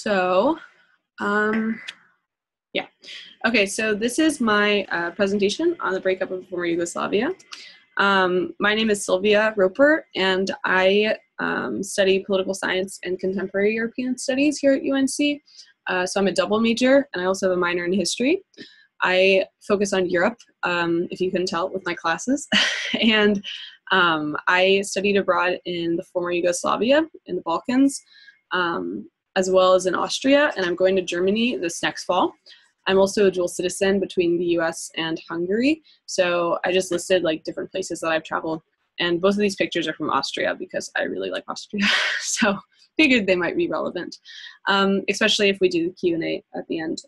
So, yeah. Okay, so this is my presentation on the breakup of former Yugoslavia. My name is Sylvia Roper, and I study political science and contemporary European studies here at UNC. So I'm a double major, and I also have a minor in history. I focus on Europe, if you couldn't tell with my classes. And I studied abroad in the former Yugoslavia, in the Balkans, as well as in Austria, and I'm going to Germany this next fall. I'm also a dual citizen between the US and Hungary, so I just listed like different places that I've traveled, and both of these pictures are from Austria because I really like Austria, so figured they might be relevant, especially if we do the Q&A at the end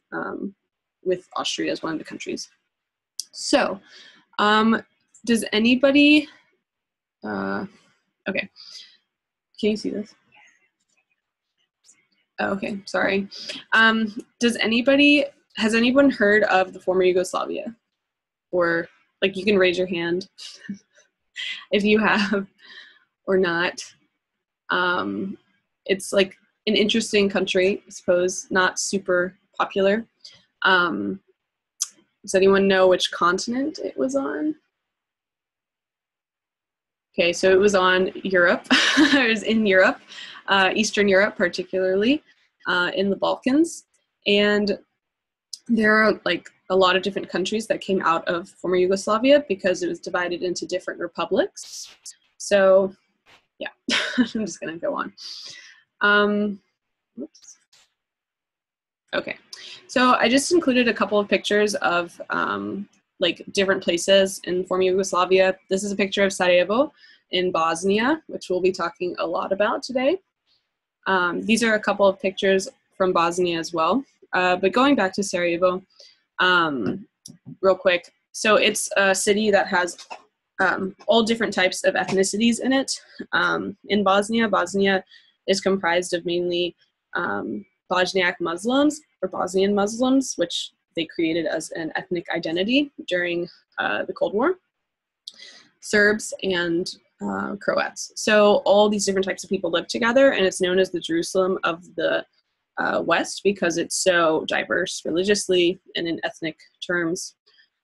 with Austria as one of the countries. So, does anybody, okay, can you see this? Oh, okay, sorry. Has anyone heard of the former Yugoslavia? Or, like, you can raise your hand if you have or not. It's like an interesting country, I suppose, not super popular. Does anyone know which continent it was on? Okay, so it was on Europe. It was in Europe, Eastern Europe particularly, in the Balkans. And there are like a lot of different countries that came out of former Yugoslavia because it was divided into different republics. So yeah, I'm just gonna go on. Whoops. Okay, so I just included a couple of pictures of like different places in former Yugoslavia. This is a picture of Sarajevo in Bosnia, which we'll be talking a lot about today. These are a couple of pictures from Bosnia as well. But going back to Sarajevo, real quick. So it's a city that has all different types of ethnicities in it. In Bosnia, Bosnia is comprised of mainly Bosniak Muslims or Bosnian Muslims, which they created as an ethnic identity during the Cold War, Serbs, and Croats. So all these different types of people live together, and it's known as the Jerusalem of the West because it's so diverse religiously and in ethnic terms.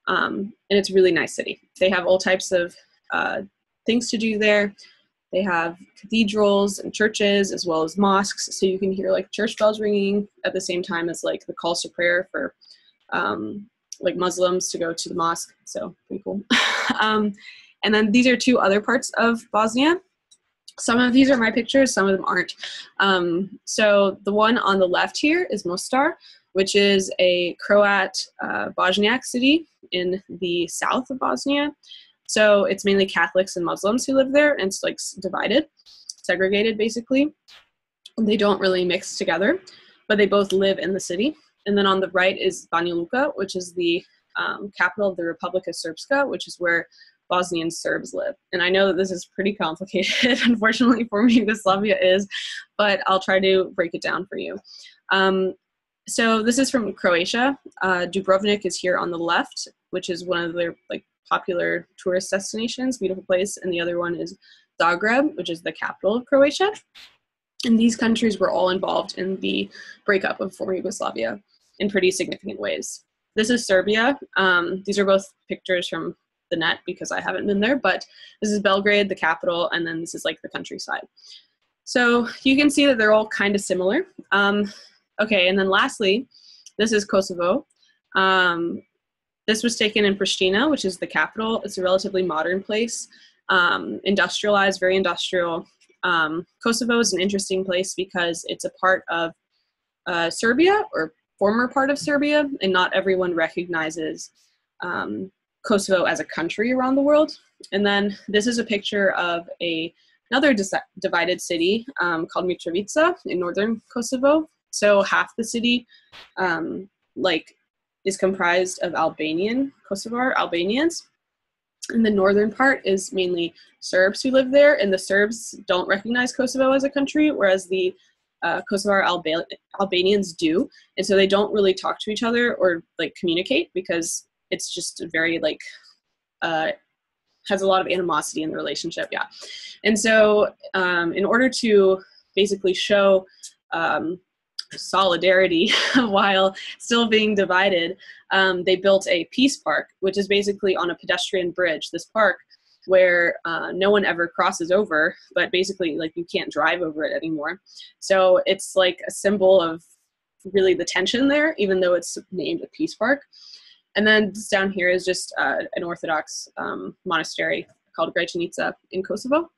And it's a really nice city. They have all types of things to do there. They have cathedrals and churches as well as mosques, so you can hear like church bells ringing at the same time as like the calls to prayer for like Muslims to go to the mosque. So pretty cool. And then these are two other parts of Bosnia. Some of these are my pictures, some of them aren't. So the one on the left here is Mostar, which is a Croat Bosniak city in the south of Bosnia. So it's mainly Catholics and Muslims who live there, and it's like divided, segregated basically. And they don't really mix together, but they both live in the city. And then on the right is Banja Luka, which is the capital of the Republika Srpska, which is where Bosnian Serbs live. And I know that this is pretty complicated, unfortunately, former Yugoslavia is, but I'll try to break it down for you. So this is from Croatia. Dubrovnik is here on the left, which is one of their like popular tourist destinations, beautiful place. And the other one is Zagreb, which is the capital of Croatia. And these countries were all involved in the breakup of former Yugoslavia in pretty significant ways. This is Serbia. These are both pictures from the net because I haven't been there, but this is Belgrade, the capital, and then this is like the countryside. So you can see that they're all kind of similar. Okay, and then lastly, this is Kosovo. This was taken in Pristina, which is the capital. It's a relatively modern place, industrialized, very industrial. Kosovo is an interesting place because it's a part of Serbia, or former part of Serbia, and not everyone recognizes Kosovo as a country around the world. And then this is a picture of another divided city called Mitrovica in northern Kosovo. So half the city is comprised of Kosovar Albanians. And the northern part is mainly Serbs who live there, and the Serbs don't recognize Kosovo as a country, whereas the Kosovar Albanians do. And so they don't really talk to each other or like communicate because it's just very like, has a lot of animosity in the relationship, yeah. And so in order to basically show solidarity while still being divided, they built a peace park, which is basically on a pedestrian bridge. This park where no one ever crosses over, but basically like you can't drive over it anymore. So it's like a symbol of really the tension there, even though it's named a peace park. And then down here is just an Orthodox monastery called Gračanica in Kosovo.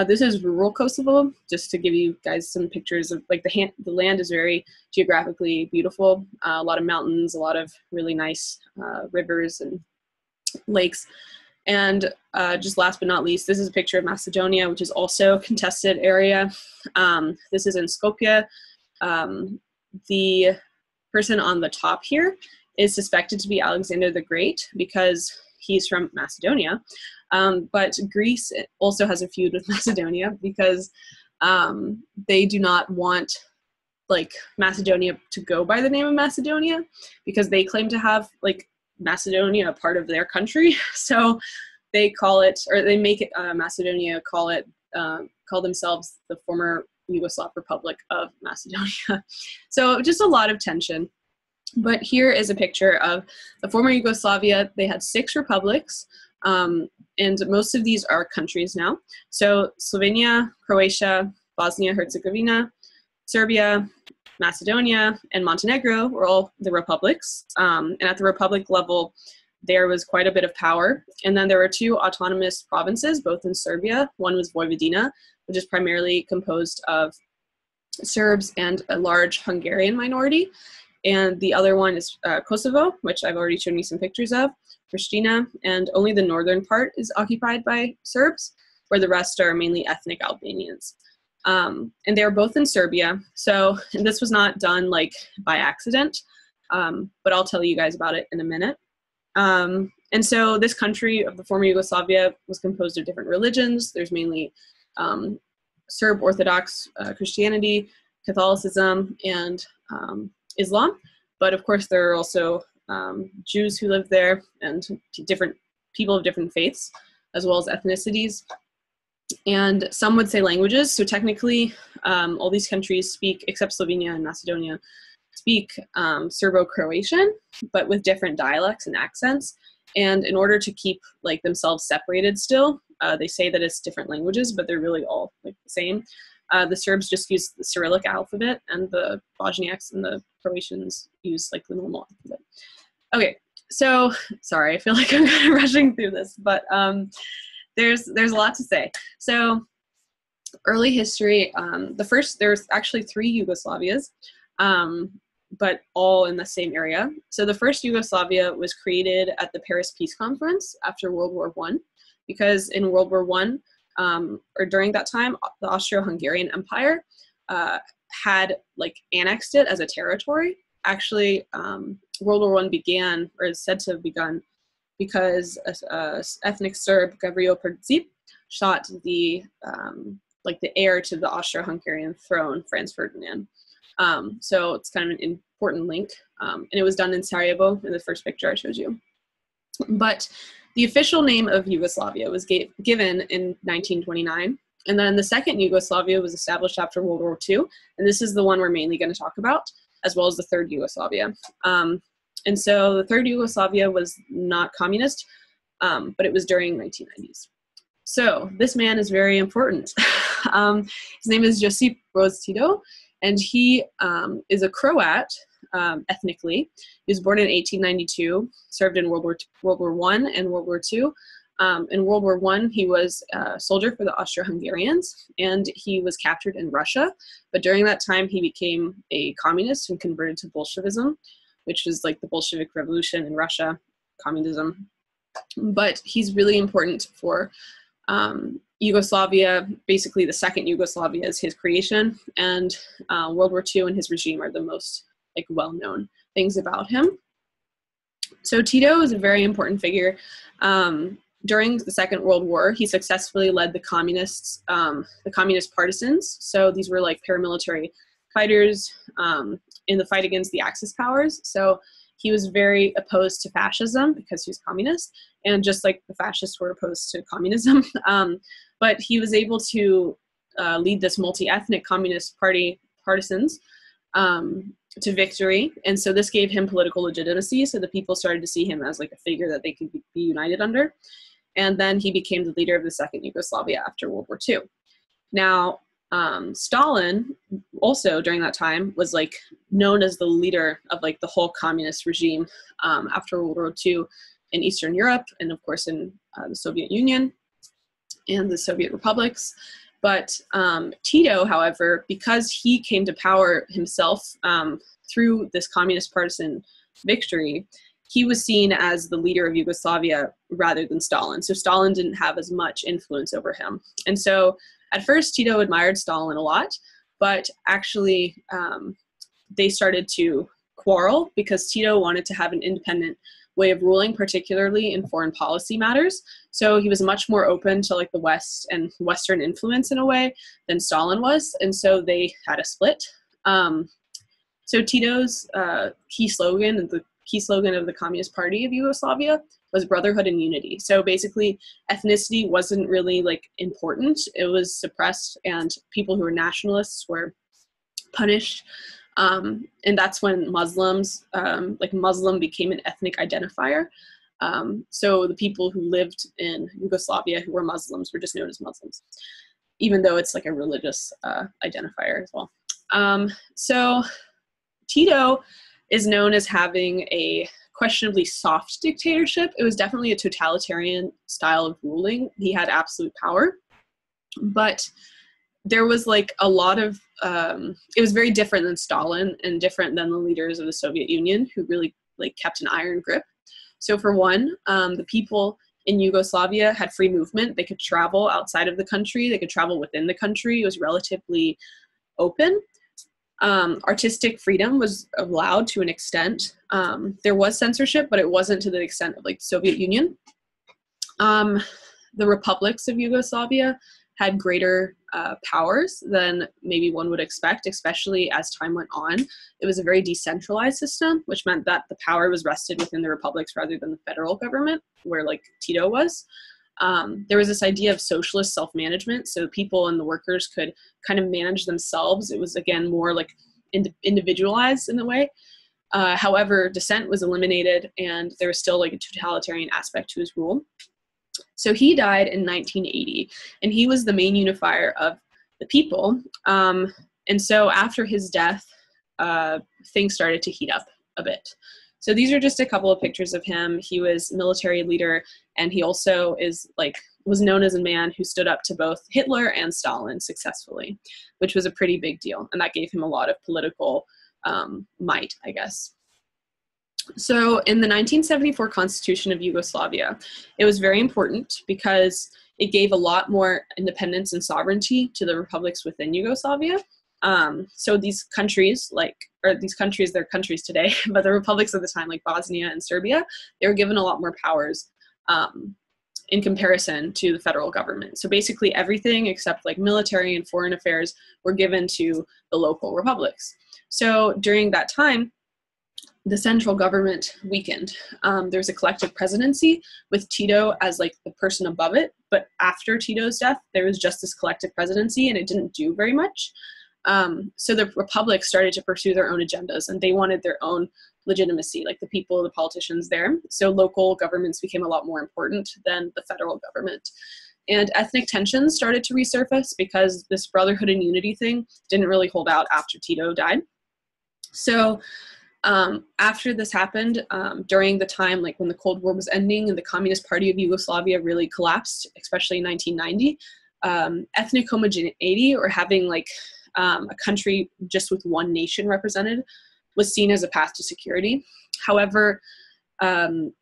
This is rural Kosovo, just to give you guys some pictures of like the land is very geographically beautiful. A lot of mountains, a lot of really nice rivers and lakes. And just last but not least, this is a picture of Macedonia, which is also a contested area. This is in Skopje. The person on the top here is suspected to be Alexander the Great because he's from Macedonia. But Greece also has a feud with Macedonia because they do not want like Macedonia to go by the name of Macedonia because they claim to have like Macedonia a part of their country. So they call it, or they make it Macedonia call themselves the former Yugoslav Republic of Macedonia. So just a lot of tension. But here is a picture of the former Yugoslavia. They had 6 republics, and most of these are countries now. So Slovenia, Croatia, Bosnia and Herzegovina, Serbia, Macedonia, and Montenegro were all the republics. And at the republic level, there was quite a bit of power. And then there were 2 autonomous provinces, both in Serbia. One was Vojvodina, which is primarily composed of Serbs and a large Hungarian minority. And the other one is Kosovo, which I've already shown you some pictures of, Pristina, and only the northern part is occupied by Serbs, where the rest are mainly ethnic Albanians. And they're both in Serbia. So this was not done like by accident, but I'll tell you guys about it in a minute. And so this country of the former Yugoslavia was composed of different religions. There's mainly Serb Orthodox Christianity, Catholicism, and Islam. But of course, there are also Jews who live there and different people of different faiths, as well as ethnicities. And some would say languages. So technically, all these countries speak, except Slovenia and Macedonia, speak Serbo-Croatian, but with different dialects and accents. And in order to keep like themselves separated still, they say that it's different languages, but they're really all like the same. The Serbs just use the Cyrillic alphabet, and the Bosniaks and the Croatians use like the normal alphabet. Okay, so sorry, I feel like I'm kind of rushing through this, but there's a lot to say. So early history, there's actually 3 Yugoslavias, but all in the same area. So the first Yugoslavia was created at the Paris Peace Conference after World War I, because in World War I, or during that time, the Austro-Hungarian Empire had like annexed it as a territory. Actually, World War I began, or is said to have begun, because ethnic Serb Gavrilo Princip shot the heir to the Austro-Hungarian throne, Franz Ferdinand. So it's kind of an important link, and it was done in Sarajevo in the first picture I showed you. But the official name of Yugoslavia was given in 1929, and then the second Yugoslavia was established after World War II, and this is the one we're mainly going to talk about, as well as the third Yugoslavia. And so the third Yugoslavia was not communist, but it was during 1990s. So this man is very important. His name is Josip Broz Tito, and he is a Croat ethnically. He was born in 1892, served in World War I and World War II. In World War I, he was a soldier for the Austro-Hungarians, and he was captured in Russia. But during that time, he became a communist and converted to Bolshevism, which was like the Bolshevik Revolution in Russia, communism. But he's really important for Yugoslavia. Basically, the second Yugoslavia is his creation, and World War II and his regime are the most like well-known things about him. So Tito is a very important figure. During the Second World War, he successfully led the communist partisans. So these were like paramilitary fighters in the fight against the Axis powers. So he was very opposed to fascism because he was communist, and just like the fascists were opposed to communism. But he was able to lead this multi-ethnic communist party partisans to victory. And so this gave him political legitimacy. So the people started to see him as like a figure that they could be united under. And then he became the leader of the second Yugoslavia after World War II. Now, Stalin also during that time was like known as the leader of like the whole communist regime after World War II in Eastern Europe, and of course in the Soviet Union and the Soviet republics. But Tito, however, because he came to power himself through this communist partisan victory, he was seen as the leader of Yugoslavia rather than Stalin. So Stalin didn't have as much influence over him. And so at first, Tito admired Stalin a lot, but actually they started to quarrel because Tito wanted to have an independent way of ruling, particularly in foreign policy matters. So he was much more open to like the West and Western influence in a way than Stalin was. And so they had a split. So Tito's key slogan, and the key slogan of the Communist Party of Yugoslavia, was brotherhood and unity. So basically ethnicity wasn't really like important. It was suppressed, and people who were nationalists were punished. And that's when Muslims, like Muslim became an ethnic identifier. So the people who lived in Yugoslavia who were Muslims were just known as Muslims, even though it's like a religious identifier as well. So Tito is known as having a questionably soft dictatorship. It was definitely a totalitarian style of ruling. He had absolute power, but there was like a lot of, it was very different than Stalin and different than the leaders of the Soviet Union, who really like kept an iron grip. So for one, the people in Yugoslavia had free movement. They could travel outside of the country. They could travel within the country. It was relatively open. Artistic freedom was allowed to an extent. There was censorship, but it wasn't to the extent of like the Soviet Union. The republics of Yugoslavia had greater powers than maybe one would expect, especially as time went on. It was a very decentralized system, which meant that the power was rested within the republics rather than the federal government, where like Tito was. There was this idea of socialist self-management, so people and the workers could kind of manage themselves. It was, again, more like individualized in a way. However, dissent was eliminated, and there was still like a totalitarian aspect to his rule. So he died in 1980, and he was the main unifier of the people. And so after his death, things started to heat up a bit. So these are just a couple of pictures of him. He was military leader, and he also was known as a man who stood up to both Hitler and Stalin successfully, which was a pretty big deal. And that gave him a lot of political might, I guess. So in the 1974 Constitution of Yugoslavia, it was very important because it gave a lot more independence and sovereignty to the republics within Yugoslavia. So these countries, they're countries today, but the republics of the time, like Bosnia and Serbia, they were given a lot more powers in comparison to the federal government. So basically everything except like military and foreign affairs were given to the local republics. So during that time, the central government weakened. There was a collective presidency with Tito as like the person above it, but after Tito's death, there was just this collective presidency, and it didn't do very much. So the republic started to pursue their own agendas, and they wanted their own legitimacy, like the people, the politicians there. So local governments became a lot more important than the federal government. And ethnic tensions started to resurface because this brotherhood and unity thing didn't really hold out after Tito died. So after this happened, during the time like when the Cold War was ending and the Communist Party of Yugoslavia really collapsed, especially in 1990, ethnic homogeneity, or having like a country just with one nation represented, was seen as a path to security. However,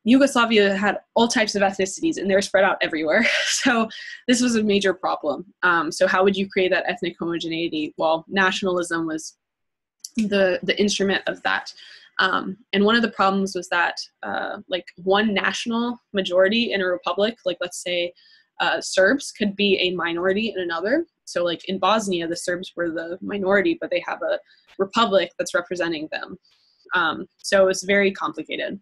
Yugoslavia had all types of ethnicities, and they were spread out everywhere. So this was a major problem. So how would you create that ethnic homogeneity? Well, nationalism was the instrument of that. And one of the problems was that like one national majority in a republic, like let's say Serbs, could be a minority in another. So like in Bosnia, the Serbs were the minority, but they have a republic that's representing them. So it was very complicated.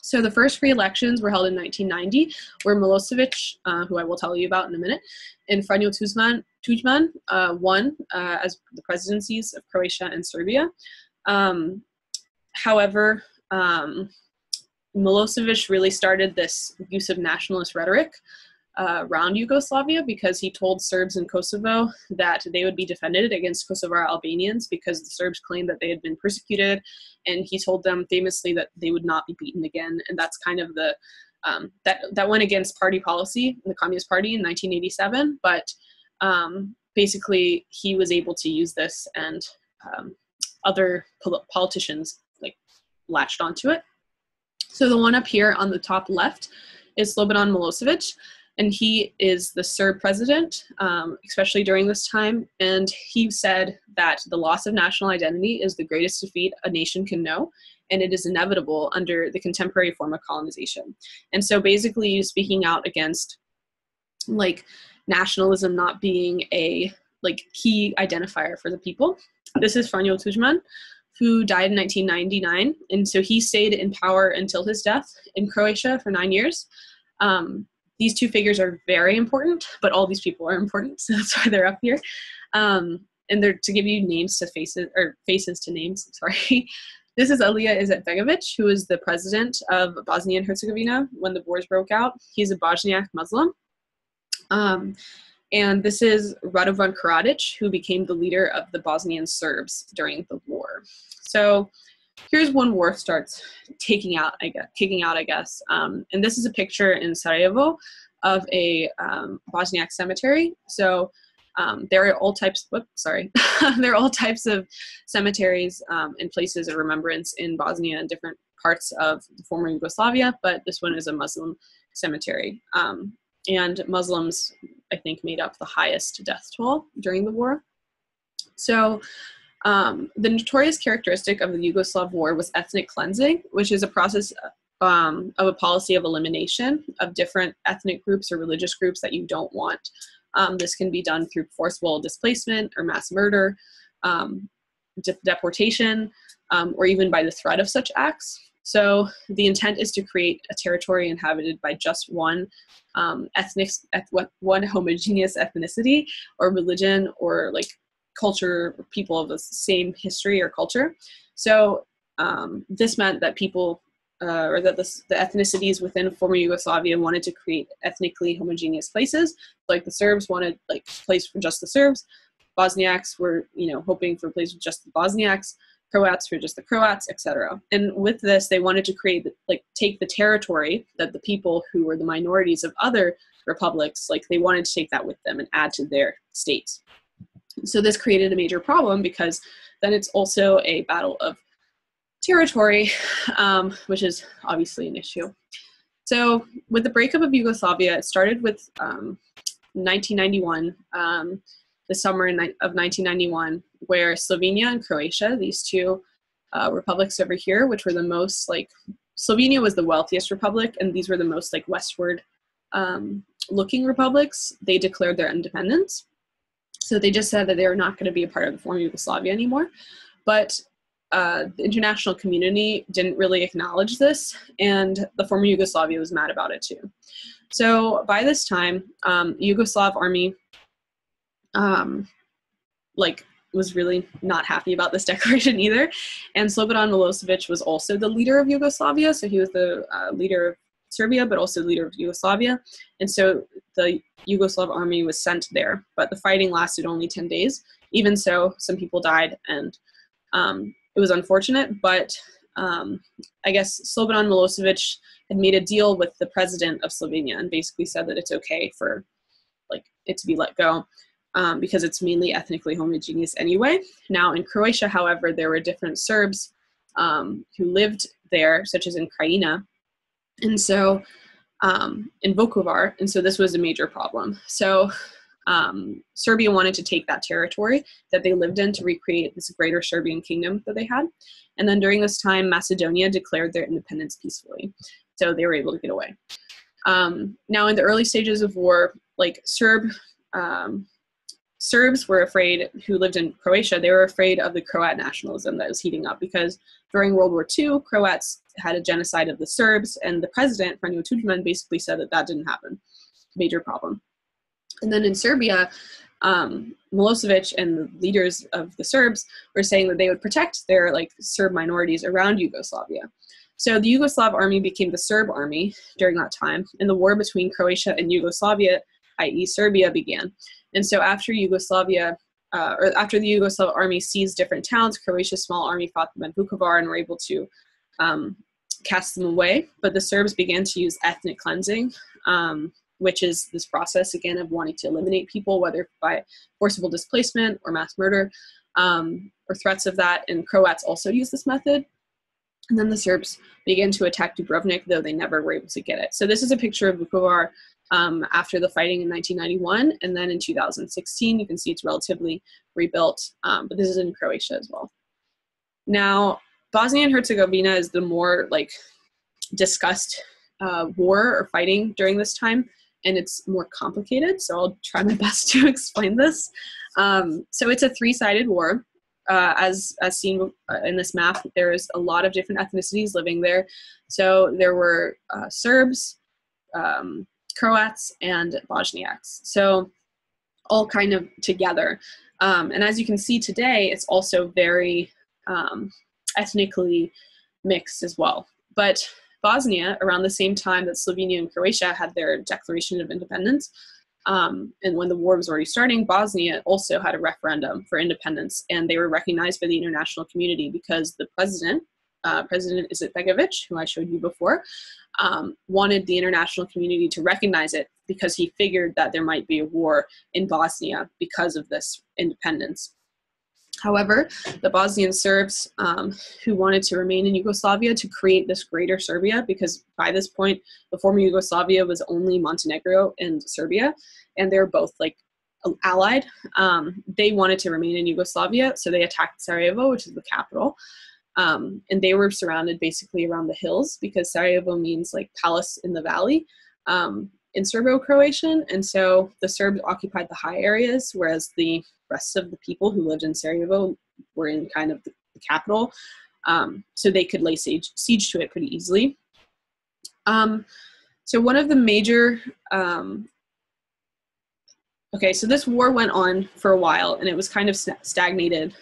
So the first free elections were held in 1990, where Milosevic, who I will tell you about in a minute, and Franjo Tuđman won as the presidencies of Croatia and Serbia. However, Milosevic really started this use of nationalist rhetoric around Yugoslavia because he told Serbs in Kosovo that they would be defended against Kosovar Albanians because the Serbs claimed that they had been persecuted, and he told them famously that they would not be beaten again. And that's kind of the that went against party policy, the Communist Party, in 1987. But basically, he was able to use this, and other politicians like latched onto it. So the one up here on the top left is Slobodan Milosevic, and he is the Serb president, especially during this time. And he said that the loss of national identity is the greatest defeat a nation can know, and it is inevitable under the contemporary form of colonization. And so basically speaking out against like nationalism not being a like key identifier for the people. This is Franjo Tuđman, who died in 1999. And so he stayed in power until his death in Croatia for 9 years. These two figures are very important, but all these people are important, so that's why they're up here. And they're to give you names to faces, or faces to names, sorry. This is Alija Izetbegovic, who is the president of Bosnia and Herzegovina when the wars broke out. He's a Bosniak Muslim. And this is Radovan Karadzic, who became the leader of the Bosnian Serbs during the war. So here's when war starts kicking out, I guess. And this is a picture in Sarajevo of a Bosniak cemetery. So there are all types. There are all types of cemeteries and places of remembrance in Bosnia and different parts of the former Yugoslavia. But this one is a Muslim cemetery, and Muslims, I think, made up the highest death toll during the war. So the notorious characteristic of the Yugoslav war was ethnic cleansing, which is a process of a policy of elimination of different ethnic groups or religious groups that you don't want. This can be done through forcible displacement or mass murder, deportation, or even by the threat of such acts. So the intent is to create a territory inhabited by just one one homogeneous ethnicity or religion or like culture, or people of the same history or culture. So this meant that people, or that the ethnicities within former Yugoslavia wanted to create ethnically homogeneous places. Like the Serbs wanted like a place for just the Serbs. Bosniaks were, hoping for a place with just the Bosniaks. Croats for just the Croats, etc. And with this, they wanted to take the territory that the people who were the minorities of other republics, they wanted to take that with them and add to their states. So this created a major problem because then it's also a battle of territory, which is obviously an issue. So with the breakup of Yugoslavia, it started with 1991, the summer of 1991, where Slovenia and Croatia, these two republics over here, which were the most Slovenia was the wealthiest republic, and these were the most westward looking republics. They declared their independence. So they just said that they were not going to be a part of the former Yugoslavia anymore. But the international community didn't really acknowledge this, and the former Yugoslavia was mad about it too. So by this time, Yugoslav army was really not happy about this declaration either. And Slobodan Milosevic was also the leader of Yugoslavia. So he was the leader of Serbia, but also leader of Yugoslavia. And so the Yugoslav army was sent there, but the fighting lasted only 10 days. Even so, some people died, and it was unfortunate, but I guess Slobodan Milosevic had made a deal with the president of Slovenia and basically said that it's okay for it to be let go. Because it's mainly ethnically homogeneous anyway. Now in Croatia, however, there were different Serbs who lived there, such as in Krajina, and so in Vukovar, and so this was a major problem. So Serbia wanted to take that territory that they lived in to recreate this greater Serbian kingdom that they had. And then during this time, Macedonia declared their independence peacefully, so they were able to get away. Now in the early stages of war, Serb Serbs were afraid, who lived in Croatia, they were afraid of the Croat nationalism that was heating up, because during World War II, Croats had a genocide of the Serbs, and the president, Franjo Tudjman, basically said that that didn't happen. Major problem. And then in Serbia, Milosevic and the leaders of the Serbs were saying that they would protect their like Serb minorities around Yugoslavia. So the Yugoslav army became the Serb army during that time, and the war between Croatia and Yugoslavia, i.e. Serbia, began. And so after Yugoslavia, or after the Yugoslav army seized different towns, Croatia's small army fought them at Vukovar and were able to cast them away. But the Serbs began to use ethnic cleansing, which is this process, again, of wanting to eliminate people, whether by forcible displacement or mass murder, or threats of that. And Croats also use this method. And then the Serbs began to attack Dubrovnik, though they never were able to get it. So this is a picture of Vukovar after the fighting in 1991. And then in 2016, you can see it's relatively rebuilt, but this is in Croatia as well. Now, Bosnia and Herzegovina is the more like discussed war or fighting during this time, and it's more complicated. So I'll try my best to explain this. So it's a three-sided war. As seen in this map, there's a lot of different ethnicities living there. So there were Serbs, Croats, and Bosniaks. So all kind of together. And as you can see today, it's also very ethnically mixed as well. But Bosnia, around the same time that Slovenia and Croatia had their declaration of independence, and when the war was already starting, Bosnia also had a referendum for independence, and they were recognized by the international community because the president, President Izetbegovic, who I showed you before, wanted the international community to recognize it because he figured that there might be a war in Bosnia because of this independence. However, the Bosnian Serbs who wanted to remain in Yugoslavia to create this greater Serbia, because by this point, the former Yugoslavia was only Montenegro and Serbia, and they're both like allied. They wanted to remain in Yugoslavia, so they attacked Sarajevo, which is the capital. And they were surrounded basically around the hills, because Sarajevo means like palace in the valley in Serbo-Croatian. And so the Serbs occupied the high areas, whereas the rest of the people who lived in Sarajevo were in kind of the capital. So they could lay siege to it pretty easily. So one of the major, okay, so this war went on for a while, and it was kind of stagnating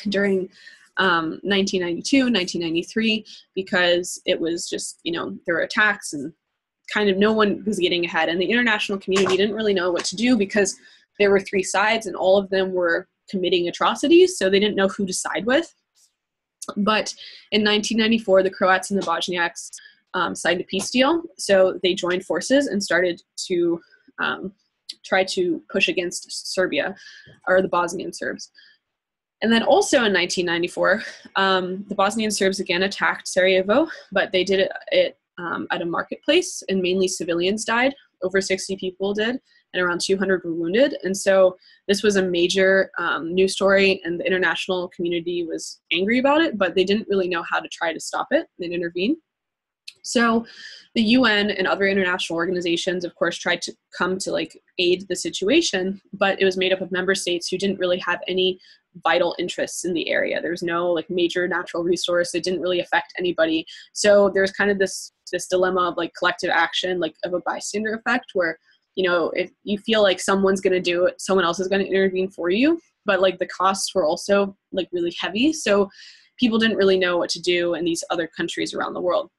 during 1992, 1993, because it was just, you know, there were attacks and kind of no one was getting ahead, and the international community didn't really know what to do because there were three sides and all of them were committing atrocities, so they didn't know who to side with. But in 1994, the Croats and the Bosniaks signed a peace deal, so they joined forces and started to try to push against Serbia, or the Bosnian Serbs. And then also in 1994, the Bosnian Serbs again attacked Sarajevo, but they did it at a marketplace, and mainly civilians died. Over 60 people did, and around 200 were wounded. And so this was a major news story, and the international community was angry about it, but they didn't really know how to try to stop it and intervene. So the UN and other international organizations, of course, tried to come to like aid the situation, but it was made up of member states who didn't really have any vital interests in the area. There's no like major natural resource. It didn't really affect anybody. So there's kind of this dilemma of like collective action, like of a bystander effect, where, you know, if you feel like someone's going to do it, someone else is going to intervene for you, but like the costs were also like really heavy. So people didn't really know what to do in these other countries around the world.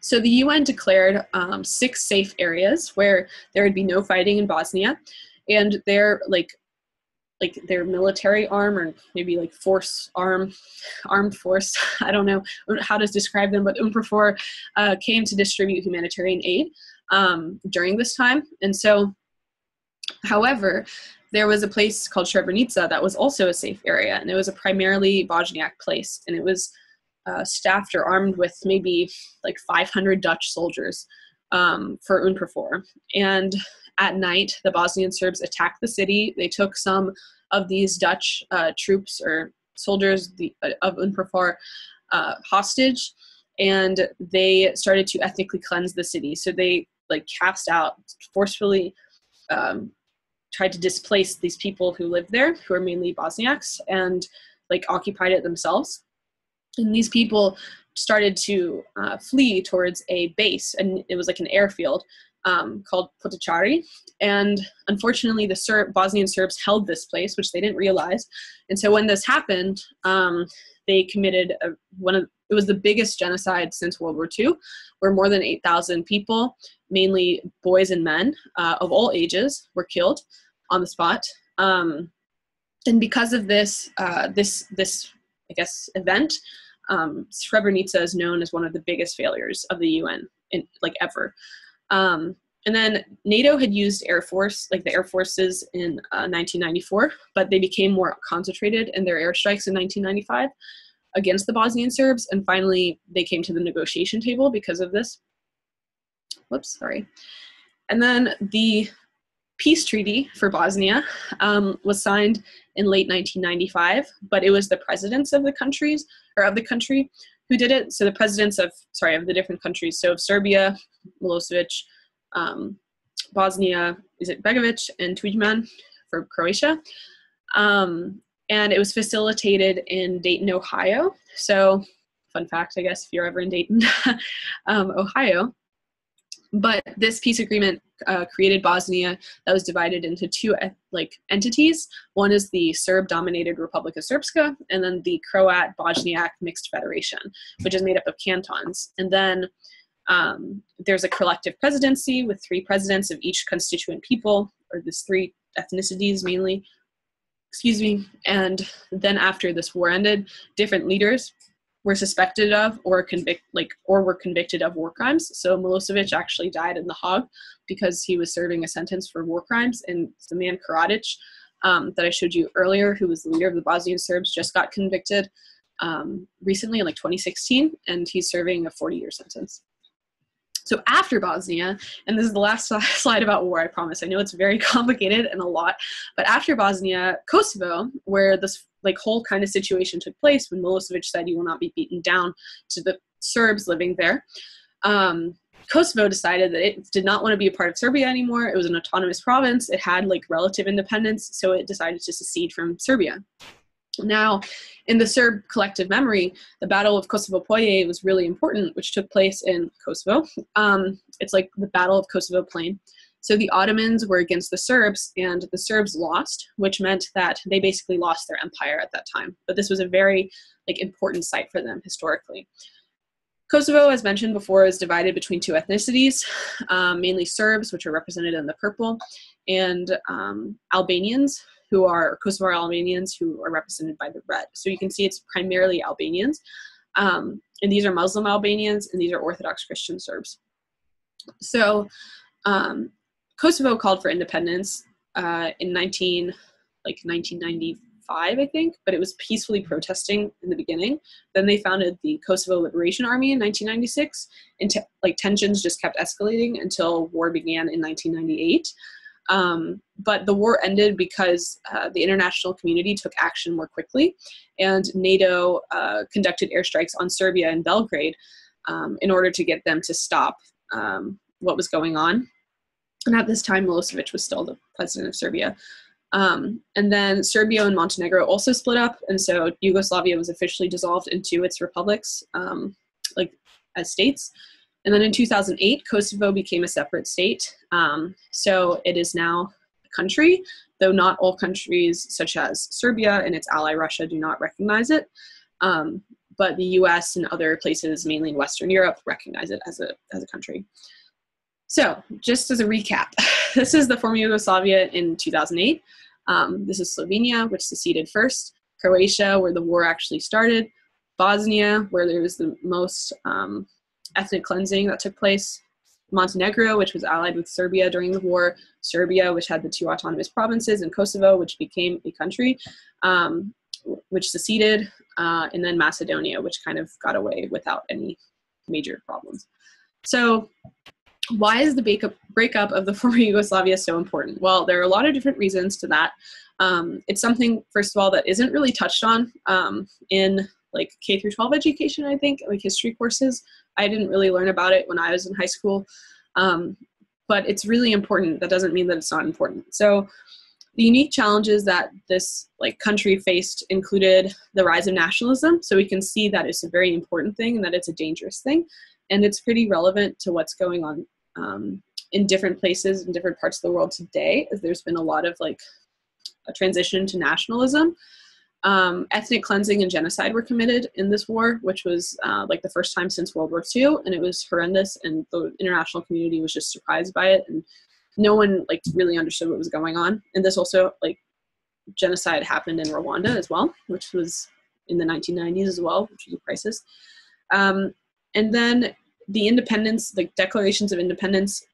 So the UN declared 6 safe areas where there would be no fighting in Bosnia, and their their military arm, or maybe like armed force, I don't know how to describe them, but UNPROFOR came to distribute humanitarian aid during this time. And so, however, there was a place called Srebrenica that was also a safe area, and it was a primarily Bosniak place, and it was staffed or armed with maybe like 500 Dutch soldiers for UNPROFOR. And at night, the Bosnian Serbs attacked the city. They took some of these Dutch troops or soldiers of UNPROFOR hostage, and they started to ethnically cleanse the city. So they like cast out, forcefully tried to displace these people who lived there, who are mainly Bosniaks, and like occupied it themselves. And these people started to flee towards a base, and it was like an airfield called Potocari. And unfortunately, the Bosnian Serbs held this place, which they didn't realize. And so when this happened, they committed it was the biggest genocide since World War II, where more than 8,000 people, mainly boys and men of all ages, were killed on the spot. And because of this, this I guess event, Srebrenica is known as one of the biggest failures of the UN ever. And then NATO had used the Air Forces in 1994, but they became more concentrated in their airstrikes in 1995 against the Bosnian Serbs. And finally, they came to the negotiation table because of this. Whoops, sorry. And then the peace treaty for Bosnia was signed in late 1995, but it was the presidents of the country who did it. So the presidents of the different countries. So of Serbia, Milosevic, Bosnia, Begovic, and Tudjman for Croatia. And it was facilitated in Dayton, Ohio. So fun fact, I guess, if you're ever in Dayton, Ohio. But this peace agreement created Bosnia that was divided into two entities. One is the Serb-dominated Republika Srpska, and then the Croat-Bosniak Mixed Federation, which is made up of cantons. And then there's a collective presidency with 3 presidents of each constituent people, or these 3 ethnicities mainly. And then after this war ended, different leaders were suspected of or were convicted of war crimes. So Milosevic actually died in The Hague because he was serving a sentence for war crimes. And the man Karadzic that I showed you earlier, who was the leader of the Bosnian Serbs, just got convicted recently in 2016, and he's serving a 40-year sentence. So after Bosnia, and this is the last slide about war, I promise. I know it's very complicated and a lot, but after Bosnia, Kosovo, where this whole kind of situation took place when Milosevic said you will not be beaten down to the Serbs living there, Kosovo decided that it did not want to be a part of Serbia anymore. It was an autonomous province. It had relative independence, so it decided to secede from Serbia. Now, in the Serb collective memory, the Battle of Kosovo Polje was really important, which took place in Kosovo. It's like the Battle of Kosovo Plain. So the Ottomans were against the Serbs, and the Serbs lost, which meant that they basically lost their empire at that time. But this was a very important site for them historically. Kosovo, as mentioned before, is divided between 2 ethnicities, mainly Serbs, which are represented in the purple, and Albanians, who are Kosovar Albanians, who are represented by the red. So you can see it's primarily Albanians. And these are Muslim Albanians, and these are Orthodox Christian Serbs. So Kosovo called for independence in 1995, I think, but it was peacefully protesting in the beginning. Then they founded the Kosovo Liberation Army in 1996, and tensions just kept escalating until war began in 1998. But the war ended because the international community took action more quickly, and NATO conducted airstrikes on Serbia and Belgrade in order to get them to stop what was going on. And at this time, Milosevic was still the president of Serbia. And then Serbia and Montenegro also split up, and so Yugoslavia was officially dissolved into its republics, as states. And then in 2008, Kosovo became a separate state. So it is now a country, though not all countries, such as Serbia and its ally Russia, do not recognize it. But the US and other places, mainly in Western Europe, recognize it as a country. So just as a recap, this is the former Yugoslavia in 2008. This is Slovenia, which seceded first. Croatia, where the war actually started. Bosnia, where there was the most ethnic cleansing that took place. Montenegro, which was allied with Serbia during the war. Serbia, which had the 2 autonomous provinces. And Kosovo, which became a country, which seceded. And then Macedonia, which kind of got away without any major problems. So why is the breakup of the former Yugoslavia so important? Well, there are a lot of different reasons to that. It's something, first of all, that isn't really touched on in K through 12 education, I think, history courses. I didn't really learn about it when I was in high school, but it's really important. That doesn't mean that it's not important. So The unique challenges that this country faced included the rise of nationalism. So we can see that it's a very important thing and that it's a dangerous thing. And it's pretty relevant to what's going on in different places in different parts of the world today, as there's been a lot of a transition to nationalism. Ethnic cleansing and genocide were committed in this war, which was the first time since World War II, and it was horrendous, and the international community was just surprised by it, and no one really understood what was going on. And this also genocide happened in Rwanda as well, which was in the 1990s as well, which was a crisis. And then the independence, the declarations of independence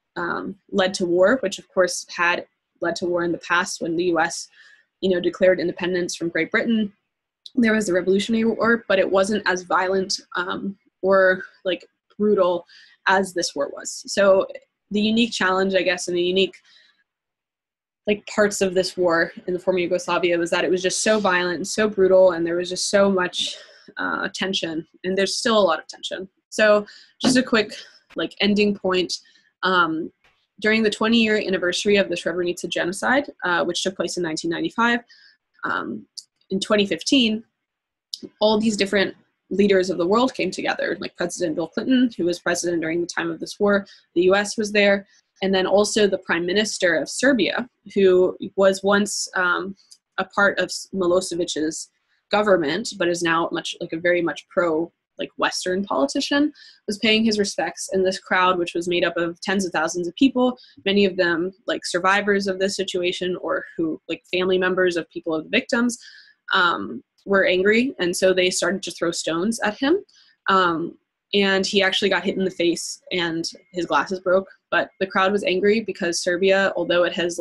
led to war, which of course had led to war in the past when the US declared independence from Great Britain. There was the Revolutionary War, but it wasn't as violent or brutal as this war was. So the unique challenge, I guess, and the unique parts of this war in the former Yugoslavia was that it was just so violent and so brutal, and there was just so much tension, and there's still a lot of tension. So just a quick ending point. During the 20-year anniversary of the Srebrenica genocide, which took place in 1995, in 2015, all these different leaders of the world came together, like President Bill Clinton, who was president during the time of this war. The US was there. And then also the Prime Minister of Serbia, who was once a part of Milosevic's government, but is now a very much pro Western politician, was paying his respects. And this crowd, which was made up of tens of thousands of people, many of them survivors of this situation, or who family members of people of the victims, were angry. And so they started to throw stones at him. And he actually got hit in the face and his glasses broke. But the crowd was angry because Serbia, although it has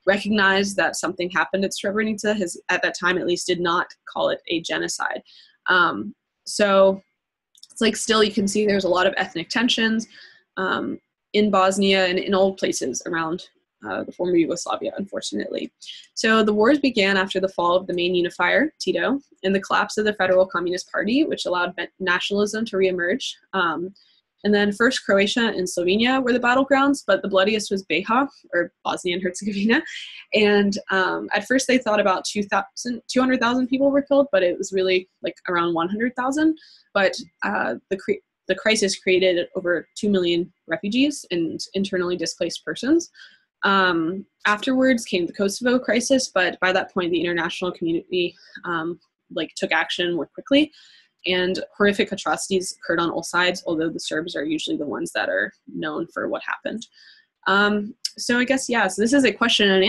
recognized that something happened at Srebrenica, has at that time at least did not call it a genocide. So it's still, you can see there's a lot of ethnic tensions in Bosnia and in all places around the former Yugoslavia, unfortunately. So the wars began after the fall of the main unifier, Tito, and the collapse of the Federal Communist Party, which allowed nationalism to reemerge. And then first Croatia and Slovenia were the battlegrounds, but the bloodiest was BiH, or Bosnia and Herzegovina. And at first they thought about 200,000 people were killed, but it was really around 100,000. But the crisis created over 2 million refugees and internally displaced persons. Afterwards came the Kosovo Crisis, but by that point the international community took action more quickly, and horrific atrocities occurred on all sides, although the Serbs are usually the ones that are known for what happened. So I guess, so this is a question and answer.